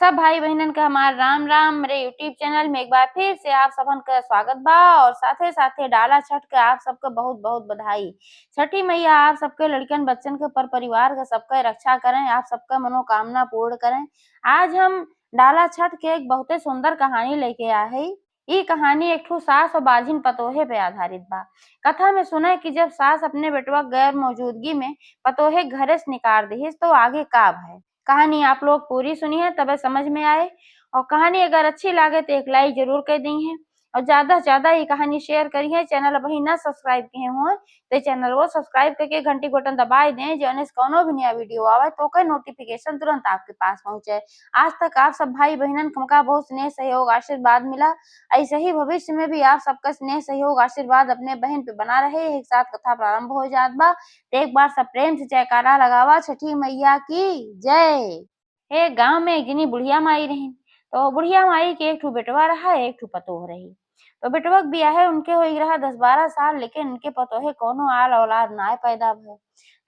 सब भाई बहनन का हमार राम राम। मेरे यूट्यूब चैनल में एक बार फिर से आप सबन का स्वागत बा और साथे साथे डाला छठ के आप सबके बहुत बहुत बधाई। छठी मैया आप सबके लड़कन बच्चन के पर परिवार का सबके रक्षा करें, आप सबका मनोकामना पूर्ण करें। आज हम डाला छठ के एक बहुत सुंदर कहानी लेके आए है। ये कहानी एक ठो सास और बाजिन पतोहे पे आधारित बा। कथा में सुने कि जब सास अपने बेटवा गैर मौजूदगी में पतोहे घरे से निकाल दी तो आगे का है। कहानी आप लोग पूरी सुनिए तब समझ में आए। और कहानी अगर अच्छी लगे तो एक लाइक जरूर कर दी है और ज्यादा से ज्यादा ये कहानी शेयर करिए। चैनल अभी ना सब्सक्राइब किए हुए तो चैनल को सब्सक्राइब करके घंटी बटन दबाई दें, जो कोनो भी नया वीडियो आवे तो का नोटिफिकेशन तुरंत आपके पास पहुंचे। आज तक आप सब भाई बहनन का बहुत स्नेह सहयोग आशीर्वाद मिला, ऐसे ही भविष्य में भी आप सबका स्नेह सहयोग आशीर्वाद अपने बहन पे बना रहे। एक साथ कथा प्रारंभ हो जात बा तो एक बार सब प्रेम से जयकारा लगावा, छठी मैया की जय। एक गांव में एक जनी बुढ़िया माई रही। तो बुढ़िया माई के एक ठो बेटवा रहा, एक ठो पतोह रही। तो बेटवा के बियाहे उनके हो रहा 10-12 साल, लेकिन उनके पतोहे कोनो आल औलाद ना पैदा भय।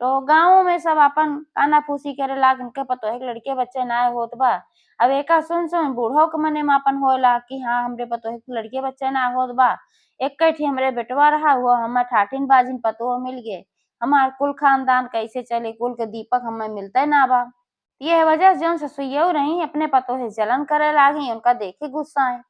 तो गाँव में सब अपन कानाफूसी करे लाग, उनके पतोहे के लड़के बच्चे ना होत बा। अब एका सुन सुन बूढ़ो के मने में अपन होला कि हाँ हमरे पतोहे के लड़के बच्चे ना होत बा। एक कठी हमरे बेटवा रहा वो हमार ठाटिन बाजिन पतोह मिल गए, हमार कुल खानदान कैसे चले, कुल के दीपक हमें मिलते ना बा। यह वजह जौन ससुइयो रही अपने पतोहे जलन करे लागी, उनका देखे गुस्सा है।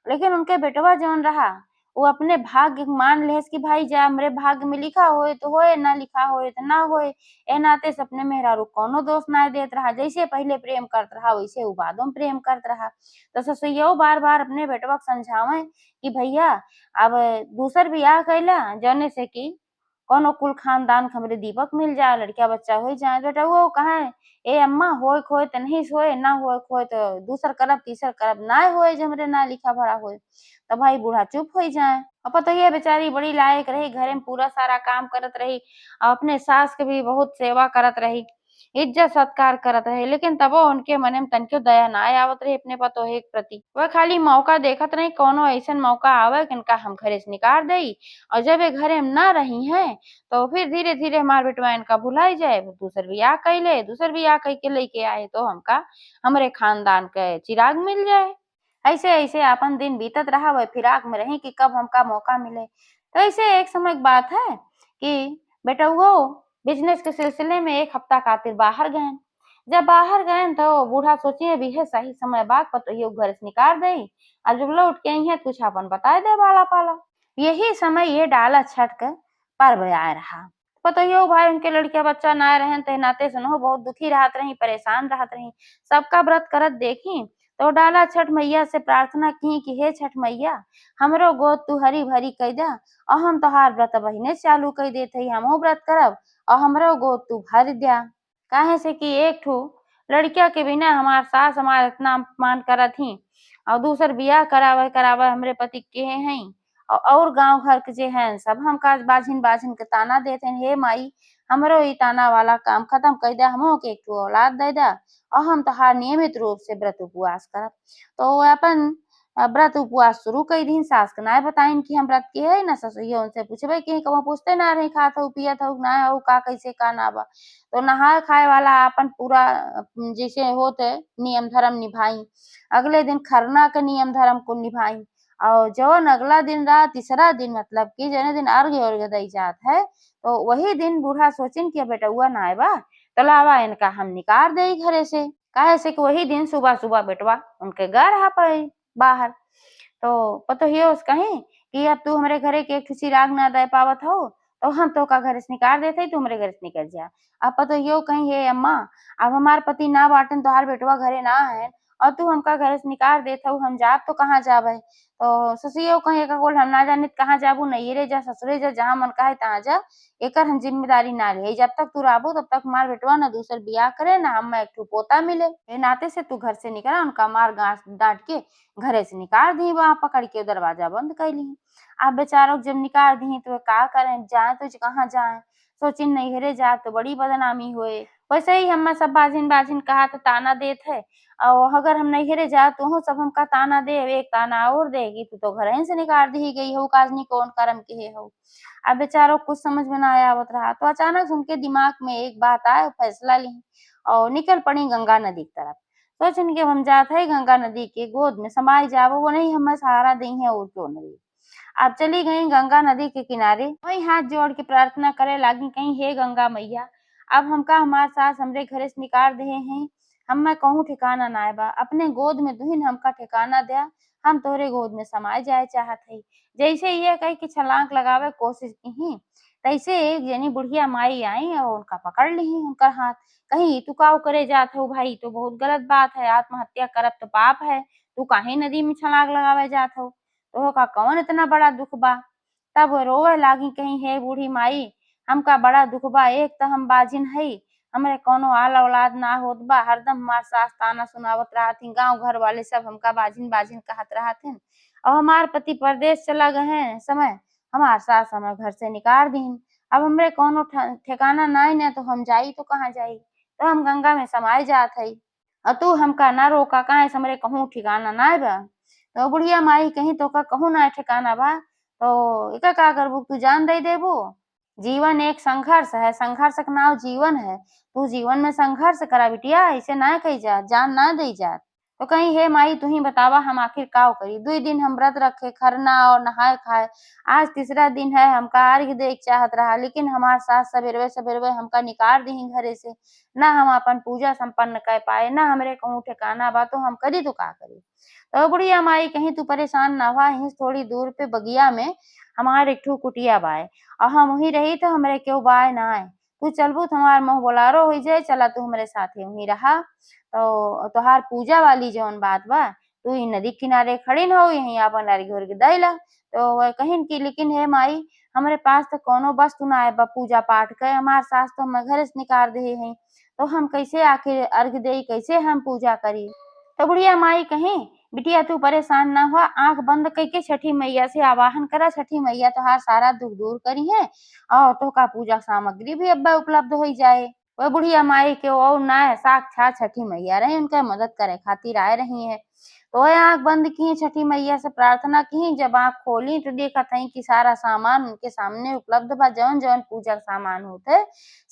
लेकिन उनके बेटवा जौन रहा वो अपने भाग्य मान लेस कि भाई जा हमरे भाग्य में लिखा होए तो होए, ना लिखा होए तो ना होए। ए नाते सपने मेहरारू कोनो दोष ना देत रहा, जैसे पहले प्रेम करत रहा वैसे उ बादों में प्रेम करत रहा। तो ससुइयो बार बार अपने बेटवा को समझावे कि भैया अब दूसर बियाह कैला जौने से कि कोनो कुल खानदान के हमरे दीपक मिल जाए, लड़का बच्चा हो जाए। बेटा वो कहा ए अम्मा होए खोए तो नहीं सोए, ना होए खोए तो दूसर करब तीसर करब, ना होए जो हमरे ना लिखा भरा होए। तो भाई बूढ़ा चुप हो जाए। अब तो ये बेचारी बड़ी लायक रही, घरे में पूरा सारा काम करत रही और अपने सास के भी बहुत सेवा करत रही, इज्जत सत्कार करत रही। लेकिन तबो उनके मने में तनिको दया ना आवत रही अपने पतोहे के प्रति। वह खाली मौका देखत रही कोनो ऐसन मौका आवे कि इनका हम घरे से निकाल दई, और जब ये घरे में ना रही हैं तो फिर धीरे धीरे हमार बेटवा इनका भुलाई जाए, दूसर बियाह कैले, दूसर बियाह कई के लेके आए तो हमका हमरे खानदान के चिराग मिल जाए। ऐसे ऐसे अपन दिन बीतत रहा, वह फिराक में रही कि कब हमका मौका मिले। तो ऐसे एक समय की बात है कि बेटा वो बिजनेस के सिलसिले में एक हफ्ता खातिर बाहर गए। जब बाहर गए तो बूढ़ा सोचिए भी है सही समय बात पतोहियो घर से निकाल दई, और जब लौट के आई है कुछ अपन बताए दे वाला पाला। यही समय ये डाला छठ के पर्व आए रहा। पतोहियो भाई उनके लड़के बच्चा ना रहे ते नाते सुनो बहुत दुखी रहत रही, परेशान रहत रही। सबका व्रत करत देखी तो डाला छठ मैया से प्रार्थना की कि हे छठ मैया हमरो गोद तू हरी भरी कई दा, और हम तोहार व्रत बहिने चालू कई देत हई, हमहू व्रत करब और हमरो गोद तू भर दिया। काहे से कि एक ठो लड़किया के बिना हमार सास हमार इतना अपमान करत ही, और दूसर बियाह करावे करावे हमरे पति के हई, और गांव घर के जे हैं सब हमका बाझिन बाझिन के ताना देते हैं। हे माई हमरो ई ताना वाला काम खत्म कर दे, हमो के एक ठो औलाद दे दा और हम तोहार नियमित रूप से व्रत उपवास करब। तो अपन व्रत उपवास शुरू कर दी। सास के ना बताइन कि हम व्रत के है, ना ससुइया उनसे पूछबे कि कहूँ पूछते ना रही खात हो पियत हो ना हो का कैसे का ना बा। तो नहाए खाए वाला अपन पूरा जैसे होते नियम धर्म निभाई। अगले दिन खरना के नियम धर्म को निभाई, और जवन अगला दिन रहा तीसरा दिन मतलब कि जने दिन अर्घ्य उर्घ्य दई जात है, तो वही दिन बूढ़ा सोचिन कि बेटउआ ना आएबा तो लावा इनका हम निकाल दई घरे से। काहे से कि वही दिन सुबह सुबह बेटवा उनके घर रहा पाई बाहर। तो पतोहियो से कहीं कि अब तू हमरे घरे के एक ठो चिराग ना दे पावत हो तो हम तो का घर से निकाल देते तू हमरे घर से निकल जा। अब पतोहियो कहीं हे अम्मा अब हमार पति ना बाटन तोहार बेटवा घरे ना है और तू हमका घर से निकाल देत हऊ, हम जाब तो कहाँ जाबे। तो ससुइयो कहीं का बोल हम ना जानित कहाँ जाबू, नैहरे जा ससुरे जा जहाँ मन कहे तहाँ जा, एकर हम जिम्मेदारी ना ले। जब तक तू रहबू तब तक हमार बेटवा ना दूसर बियाह करे ना हम एक ठो पोता मिले। ए नाते से तू घर से निकला, उनका मार डांट के घरे से निकाल दी, वहां पकड़ के दरवाजा बंद कर ली। आप बेचारों जब निकाल दी तो का करें, जाए तो कहाँ जाए। सोचिन नैहरे जा तो बड़ी बदनामी होए। वैसे ही हम सब बाजिन बाजिन कहा तो ताना देत है, और अगर हम नैहरे जा तो सब हमका ताना दे, एक ताना और देगी तू तो घर से निकाल दी गई हो, काजनी कौन कर्म के है हो। अब बेचारों कुछ समझ में ना आवत रहा, तो अचानक उनके दिमाग में एक बात आए, फैसला ली और निकल पड़ी गंगा नदी की तरफ। सोचन के हम जात है गंगा नदी के गोद में समाये जावो, वो नहीं हमें सहारा दी है और क्यों नहीं। आप चली गई गंगा नदी के किनारे, वही हाथ जोड़ के प्रार्थना करे लागी कहीं, हे गंगा मैया अब हमका हमार सास हमरे घरे से निकाल दे हैं, हमें कहूँ ठिकाना नाय बा, अपने गोद में दुहिन हमका ठिकाना दिया, हम तोहरे गोद में समाये जाए चाहत हई। जैसे ये कही कि छलांग लगावे कोशिश की, तैसे एक जनी बुढ़िया माई आई और उनका पकड़ ली उनका हाथ, कहीं तू काऊ करे जात हो भाई, तो बहुत गलत बात है, आत्महत्या करब तो पाप है, तू काहे नदी में छलांग लगावे जात हो, तो का कौन इतना बड़ा दुख बा। तब रोवे लागी कहीं, हे बूढ़ी माई हमका बड़ा दुख बा, एक तो हम बाजिन हई, हमरे कोनो आल औलाद ना होत बा, हरदम हमार सास ताना सुनावत रहती, गांव घर वाले सब हमका बाजिन बाजिन कहत रहथिन, और हमार पति परदेश चला गए हैं समय, हमार सास हमें घर से निकाल दीन, अब हमरे कोनो ठिकाना नाई न, तो हम जाई तो कहाँ जाई, तो हम गंगा में समाये जात हई, और तू हमका ना रोका, काहे से हमरे कहूँ ठिकाना नाय बा। तो बुढ़िया माई कहीं तो का कहूँ ना ठिकाना बा, तो इका का करबू, तू जान दे देबू। जीवन एक संघर्ष है, संघर्ष का नाम जीवन है, तू जीवन में संघर्ष करा बिटिया, ऐसे ना कही जात, जान ना दई जात। तो कहीं, हे माई तू ही बतावा हम आखिर काऊ करी, 2 दिन हम व्रत रखे, खरना और नहाए खाए, आज तीसरा दिन है, हमका अर्घ दे चाहत रहा, लेकिन हमार सास सबेरवे सबेरवे हमका निकाल दी घरे से, ना हम अपन पूजा संपन्न कर पाए, ना हमरे कहूँ ठिकाना बा, तो हम करी तो का करी। तो बुढ़िया माई कहीं तू परेशान ना हुआ, यहीं थोड़ी दूर पे बगिया में हमार एक ठो कुटिया बाय, और हम वहीं रही तो हमरे क्यों बाय ना आए, तू चलबू तो हमार मोह बोलारो हो जाए, चला तू हमरे साथे वहीं रहा, तो तोहार पूजा वाली जौन बात बा, तू ही नदी किनारे खड़ी न हो, यहीं अपन अर्घ उर्घ दईला। तो वह कहिन की, लेकिन हे माई हमरे पास तो कोनो वस्तु ना बा पूजा पाठ के, हमार सास तो हमें घरे से निकाल दे हैं, तो हम कैसे आखिर अर्घ देई, कैसे हम पूजा करी। तो बुढ़िया माई कहीं, बिटिया तू परेशान ना हुआ, आंख बंद करके छठी मैया से आवाहन करा, छठी मैया तोहार सारा दुख दूर करी है, और तोहका पूजा सामग्री भी अब्बा उपलब्ध हो जाए। वह बुढ़िया माई के और ना है, साक्षात छठी मैया रही, उनका मदद करे खातिर आए रही है। तो वह आंख बंद की, छठी मैया से प्रार्थना की, जब आंख खोली तो देखा थी कि सारा सामान उनके सामने उपलब्ध बा, जौन जौन पूजा सामान होते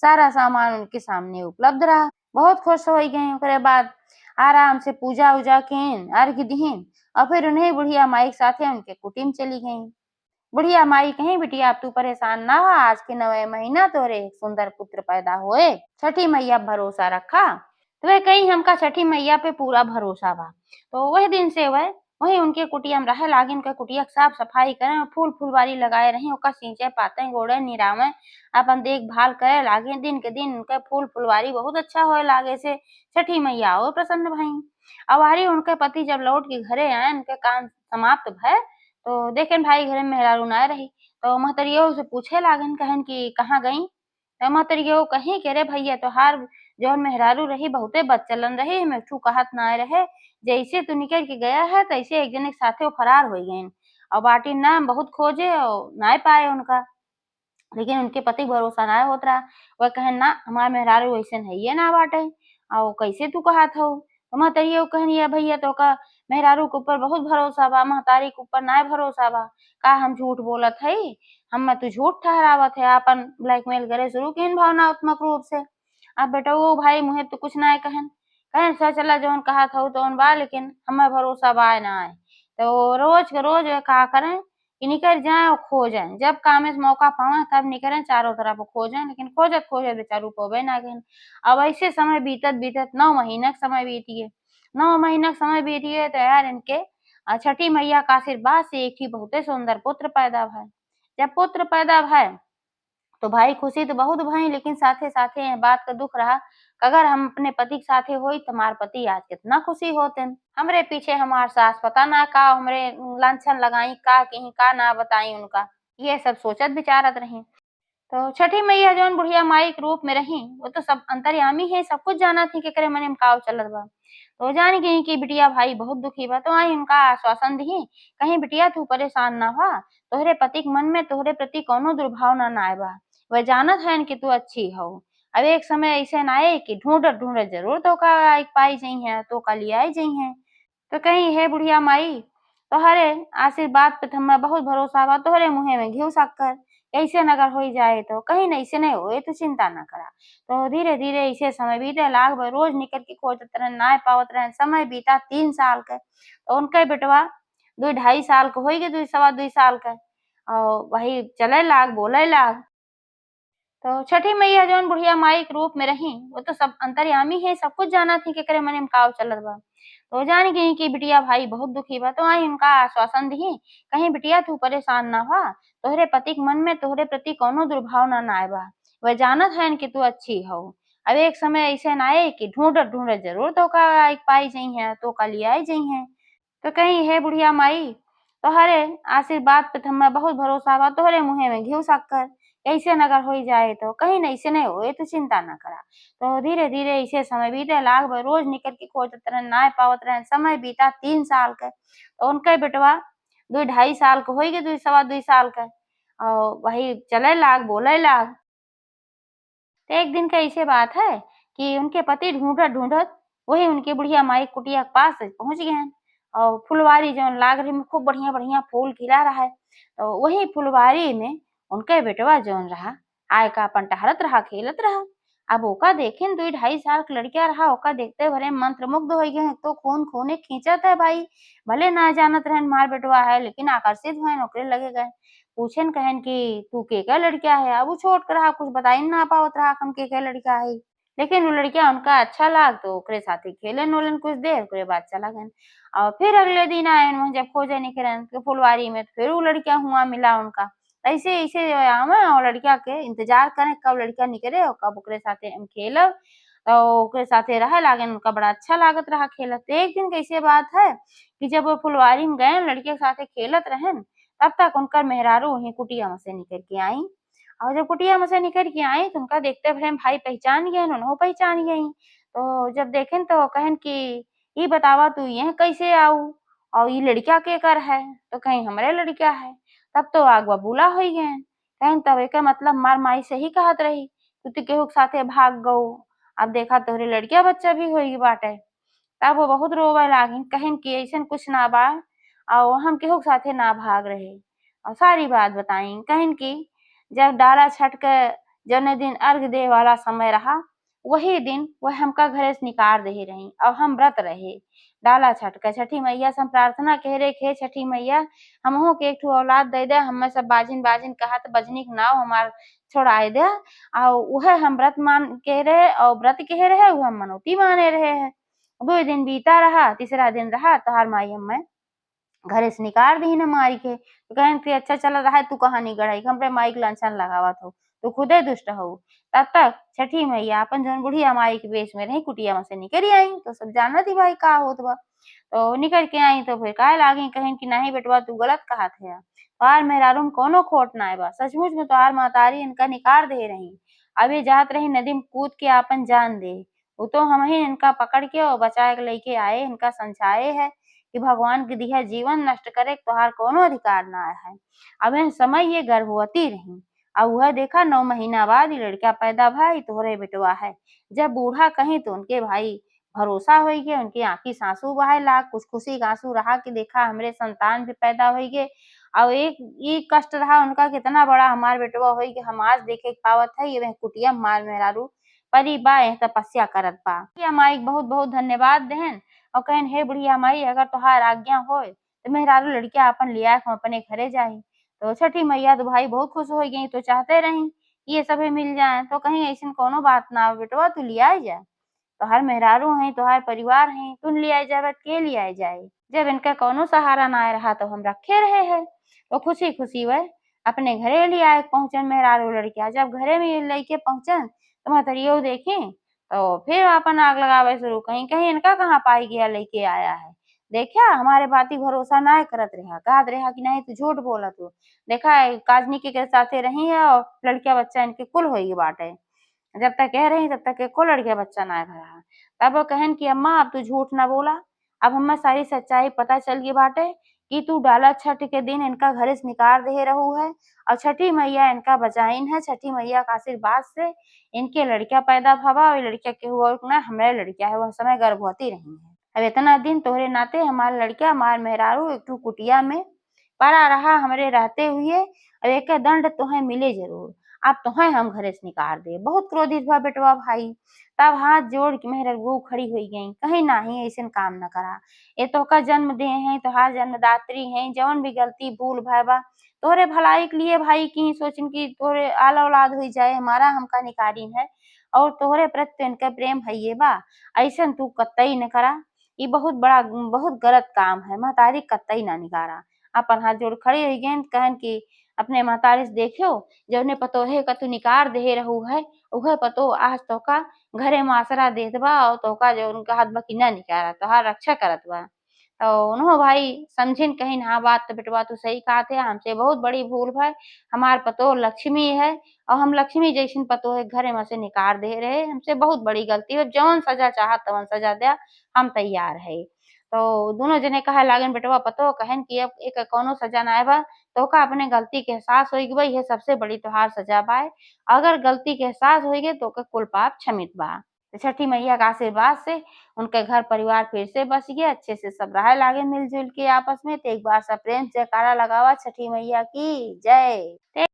सारा सामान उनके सामने उपलब्ध रहा। बहुत खुश हो गई, ओकरे बाद आराम से पूजा उजा किन, अर्घ दीन, और फिर उन्हें बुढ़िया माई के साथे उनके कुटिम चली गईं। बुढ़िया माई कहीं, बिटिया अब तू परेशान ना हो, आज के 9वें महीना तोरे एक सुंदर पुत्र पैदा होए, छठी मैया भरोसा रखा। तो वह कहीं हमका छठी मैया पे पूरा भरोसा बा। तो वह दिन से वह वही उनके कुटिया में रहे लागी, उनके कुटिया की साफ सफाई करें, फूल फुलवारी लगाए रही, ओका सींचे पाते गोड़े निरावे, अपन देखभाल करे लागे, दिन के दिन उनके फूल फुलवारी बहुत अच्छा होए लागे से छठी मैया और प्रसन्न भई। अवारी उनके पति जब लौट के घरे आए, उनके काम समाप्त भय, तो देखेन भाई घरे में मेहरारू नाय रही, तो महतरियो से पूछे लागन, कहन कि कहाँ गई, तो महतरियो कहीं के रे भैया तोहार जौन मेहरारू रही बहुते बदचलन रही, हम एकठू कहत नाय रहे, जैसे तू निकल के गया है तैसे एक जने के साथे वो फरार हो गईन, और बाटी ना बहुत खोजे और नाय पाए उनका, लेकिन उनके पति भरोसा नाय होत रहा। वह कहन ना हमार मेहरारू अइसन हइये ना बाटे, और कैसे तू कहत हऊ, तो महतरिया कहन ये भैया तोहका मेहरारू के ऊपर बहुत भरोसा बा, महतारी के ऊपर नाय भरोसा बा, का हम झूठ बोलत हई, हमें तू झूठ ठहरावत है, आपन ब्लैकमेल करे शुरू किन भावनात्मक रूप से। अब बेटउओ भाई मुहे तो कुछ नाय कहन, कहन अच्छा चला जौन कहत हऊ तौन बा, लेकिन हमें भरोसा बा नाय। तो रोज के रोज का करें कि निकल जाएँ और खो जाएँ, जब कामे से मौका पावें तब निकलें चारों तरफ खोजें, लेकिन खोजत-खोजत बेचारू पवे ना गईन। अब ऐसे समय बीतत-बीतत 9 महीना का समय बीत गए। 9 महीना का समय बीत गए तो यार इनके छठी मैया का आशीर्वाद से एक ही बहुते सुंदर पुत्र पैदा भय। जब पुत्र पैदा भय तो भाई खुशी तो बहुत भई, लेकिन साथे-साथे एह बात का दुख रहा कि अगर हम अपने पति के साथे होई तो हमार पति आज कितना खुशी होतेन। हमरे पीछे हमार सास पता ना का हमरे लांछन लगाई, का कहीं का ना बताई उनका। ये सब सोचत विचारत रही। तो छठी मैया जौन बुढ़िया माई के रूप में रही, वो तो सब अंतर्यामी है, सब कुछ जानत ही कि एकरे मन में का चलत बा। तो जान गई कि बिटिया भाई बहुत दुखी बा, तो आई उनका आश्वासन दिही, कहीं बिटिया तू परेशान ना हो, तोहरे पति के मन में तोहरे प्रति कौनो दुर्भावना नाय बा। वह जानत हन कि तू अच्छी हऊ। अब एक समय अइसन आए कि ढूंढत-ढूंढत जरूर तोहका आइक पाई जइहें, तोहका लियाई जइहें। तो कहीं हे बुढ़िया माई, तोहरे आशीर्वाद पे त हमें बहुत भरोसा बा, तोहरे मुँहे में घिउ शक्कर, कैसे नगर हो जाए तो कहीं नहीं से नहीं होए तो चिंता न करा। तो धीरे धीरे ऐसे समय बीते लाग भाई रोज निकल के खोजत रहन ना पावत रहन। समय बीता 3 साल के तो उनके बेटवा 2 ढाई साल के हो गए, 2 सवा 2 साल के और वही चले लाग बोले लाग। तो छठी मैया जौन बुढ़िया माई के रूप में रही वो तो सब अंतर्यामी है, सब कुछ जाना थी कि करे मने में का चलत बा। तो जान गई कि बिटिया भाई बहुत दुखी बा तो आई उनका आश्वासन दी कहीं बिटिया तू परेशान ना हो, तोहरे पति के मन में तोहरे प्रति कौनो दुर्भावना ना आए बा। वह जानत है कि तू अच्छी हो। अब एक समय ऐसे ना आए कि ढूंढत ढूंढत जरूर तो का आई पाई जई है तो का लिया आई जई है। तो कहीं हे बुढ़िया माई तोहरे आशीर्वाद पे हमें बहुत भरोसा बा, तोहरे मुँहे में घिउ शक्कर कैसे नगर हो जाए तो कहीं नहीं से नहीं होए तो चिंता न करा। तो धीरे धीरे ऐसे समय बीते लाग भाई रोज निकल के खोजत रहन ना पावत रहन। समय बीता 3 साल के तो उनके बेटवा 2 ढाई साल के हो गए, 2 सवा 2 साल के और वही चले लाग बोले लाग। तो एक दिन का ऐसे बात है कि उनके पति ढूंढत ढूंढत वही उनकी बुढ़िया माई के कुटिया के पास पहुंच गए हैं और फुलवारी जो लाग रही में खूब बढ़िया बढ़िया फूल खिला रहा है। तो वही फुलवारी में उनके बेटवा जौन रहा आय का अपन टहरत रहा खेलत रहा। अब ओका देखे 2 ढाई साल का लड़किया रहा, ओका देखते भरे मंत्रमुग्ध हो गए हैं। तो खून खूने खींचत है भाई, भले ना जानत रहन मार बेटवा है लेकिन आकर्षित हुए ओकरे लगे गए। पूछन कहन कि तू के लड़किया है। अब वो छोट कर रहा कुछ बताई ना पावत रहा हम के लड़का है, लेकिन वो लड़किया उनका अच्छा लाग तो ओकरे साथे खेलन वेलन कुछ देर ओकरे बाद चला गए। और फिर अगले दिन आए वहाँ जब खोजे निकलन के फुलवारी में तो फिर वो लड़किया हुआ मिला उनका। ऐसे ऐसे आवे और लड़किया के इंतजार करें कब लड़किया निकले और कब ओकरे साथे हम खेलब। तो ओकरे साथे रहे लागन उनका बड़ा अच्छा लागत रहा खेलत। तो एक दिन कैसे बात है कि जब वो फुलवारी में गए लड़के के साथे खेलत रहन तब तक उनकर मेहरारू वहीं कुटिया में से निकल के आई। और जब कुटिया में से निकल के आई तो उनका देखते भरे भाई पहचान गए, उन्हों पहचान गई। तो जब देखें तो कहन कि ये बतावा तू यह कैसे आऊ और ये लड़किया के कर है तो कहीं हमरे लड़किया है। तब तो आग बबूला हो गए कहन तब एक मतलब मार माई से ही कहत रही तू तो केहू के साथे भाग गऊ, अब देखा तोहरे लड़किया बच्चा भी होई बाटे। तब वो बहुत रोवे लागिन कहन कि अइसन कुछ ना बा और हम केहू के साथे ना भाग रहे और सारी बात बताई। कहन कि जब डाला छठ के जौने दिन अर्घ दे वाला समय रहा वही दिन वह हमका घरे से निकार दे रही और हम व्रत रहे डाला छठ के। छठी मैया से हम प्रार्थना कह रहे हे छठी मैया हमहू के एक ठो औलाद दे दे, हमें सब बाजिन बाजिन कहत बजनी के नाव हमार छोड़ाए दे और वह हम व्रत मान कह रहे और व्रत कह रहे वह हम मनौती माने रहे है। 2 दिन बीता रहा, तीसरा दिन रहा तोहार माई हमें घरे से निकाल दी न मारी के। तो कहन कि अच्छा चल रहा है तू कहाँ नहीं गड़ाई हमरे माई के लांछन लगावत हो, तू खुदे दुष्ट हो। तब तक छठी मैया अपन जौन बुढ़िया माई के वेश में रही कुटिया में से निकल आई तो सब जानत ही भाई का होत बा। तो निकल के आई तो फिर काहे लागी कहन कि नहीं बेटवा तू गलत कहत है, तोहार मेहरारू में कोनो खोट नाय बा, सचमुच में तोहार महतारी इनका निकार दे रही। अब ये जात रही नदी में कूद के आपन जान दे, वो तो हम ही इनका पकड़ के और बचा के लेके आए, इनका समझाए है कि भगवान के दिया जीवन नष्ट करे तोहार कोनो अधिकार ना है। अब यह समय ये गर्भवती रही और वह देखा 9 महीना बाद ये लड़का पैदा भाई तोहरे बेटवा है। जब बूढ़ा कहीं तो उनके भाई भरोसा हो गया, उनकी आंखी से आंसू बहे लाग, कुछ खुशी के आंसू रहा कि देखा हमरे संतान भी पैदा हो गए। और एक ये कष्ट रहा उनका कितना बड़ा हमार बेटवा हो कि हम आज देखे पावत है ये वह कुटिया मार मेहरारू परी बा यह तपस्या करत बा। बुढ़िया माई के बहुत बहुत धन्यवाद देहन और कहन हे बुढ़िया माई अगर तोहार आज्ञा होए तो मेहरारू लड़किया अपन लिया हम अपने घरे जाई। तो छठी मैया तो भाई बहुत खुश हो गई तो चाहते रही ये सभी मिल जाए तो कहीं ऐसी कोनो बात ना हो बेटवा तू लिया जाए, तोहार मेहरारू हैं तोहार परिवार हैं तुम लिया जाए के लिया जाए। जब इनका कोनो सहारा ना रहा तो हम रखे रहे हैं। तो खुशी खुशी वह अपने घरे ले आए पहुंचन मेहरारू लड़किया। जब घरे में लेके पहुंचन तो महतरियो देखे तो फिर अपन आग लगावे शुरू कहीं कहीं इनका कहाँ पाई गया लेके आया है। देखा हमारे बाती भरोसा ना करत रहा कहत रहा कि नहीं तू झूठ बोला तू देखा काजनी के साथे रही है और लड़किया बच्चा इनके कुल होई बाटे। जब तक कह रही तब तक एको लड़किया बच्चा ना रहा। तब वो कहन कि अम्मा अब तू झूठ ना बोला, अब हमें सारी सच्चाई पता चल गई बाटे कि तू डाला छठ के दिन इनका घरे से निकाल दे रहू है और छठी मैया इनका बचाइन है। छठी मैया का आशीर्वाद से इनके लड़किया पैदा भवा और लड़किया के हुआ ना हमारे लड़किया है वह समय गर्भवती रही है। अब इतना दिन तोहरे नाते हमारे लड़किया हमार मेहरारू एक ठो कुटिया में पड़ा रहा हमरे रहते हुए, और एके दंड तुहें मिले जरूर, अब तुहें हम घरे से निकाल दे। बहुत क्रोधित हुआ बेटवा भाई, तब हाथ जोड़ के मेहरगू खड़ी हुई गई, कहीं नाही ऐसन काम न करा। ये तोहका जन्म दे हैं, तोहार जन्मदात्री हैं, जवन भी गलती भूल भय बा तोहरे भलाई के लिए भाई की सोचिन की तोहरे आल औलाद हुई जाए, हमारा हमका निकारिन है और तोहरे प्रति इनका प्रेम हइये बा, ऐसन तू कतई न करा। ई बहुत गलत काम है, महतारी कतई ना निकारा। अपन हाथ जोड़ खड़ी हुई गईन, कहन की अपने महतारी से देखियो जौने पतोहे का तू निकार देहे रहू है, उहे पतोह आज तोहका घरे में आसरा देत बा और तोहका जौन कहत बा की ना निकारा, तोहार रक्षा करत बा। तो उन्हों भाई समझिन कहिन हाँ बात तो बेटवा तू सही कहत हे, हमसे बहुत बड़ी भूल भय। हमार पतोह लक्ष्मी है और हम लक्ष्मी जइसन पतोह घरे में से निकार देहे रहे, हमसे बहुत बड़ी गलती है, जौन सजा चाहत तवन सजा देआ, हम तैयार है। तो दोनों जने कहे लागन बेटवा पतोह कहन की अब एके कौनो सजा नाय बा, तोहका अपने गलती के एहसास होई गई बा, इहे सबसे बड़ी तोहार सजा बा। अगर गलती के एहसास होई गे तो ओके कुल पाप क्षमित बा। तो छठी मैया का आशीर्वाद से उनके घर परिवार फिर से बस गया, अच्छे से सब रहे लागे मिलजुल के आपस में। तो एक बार सब प्रेम से जयकारा लगावा छठी मैया की जय।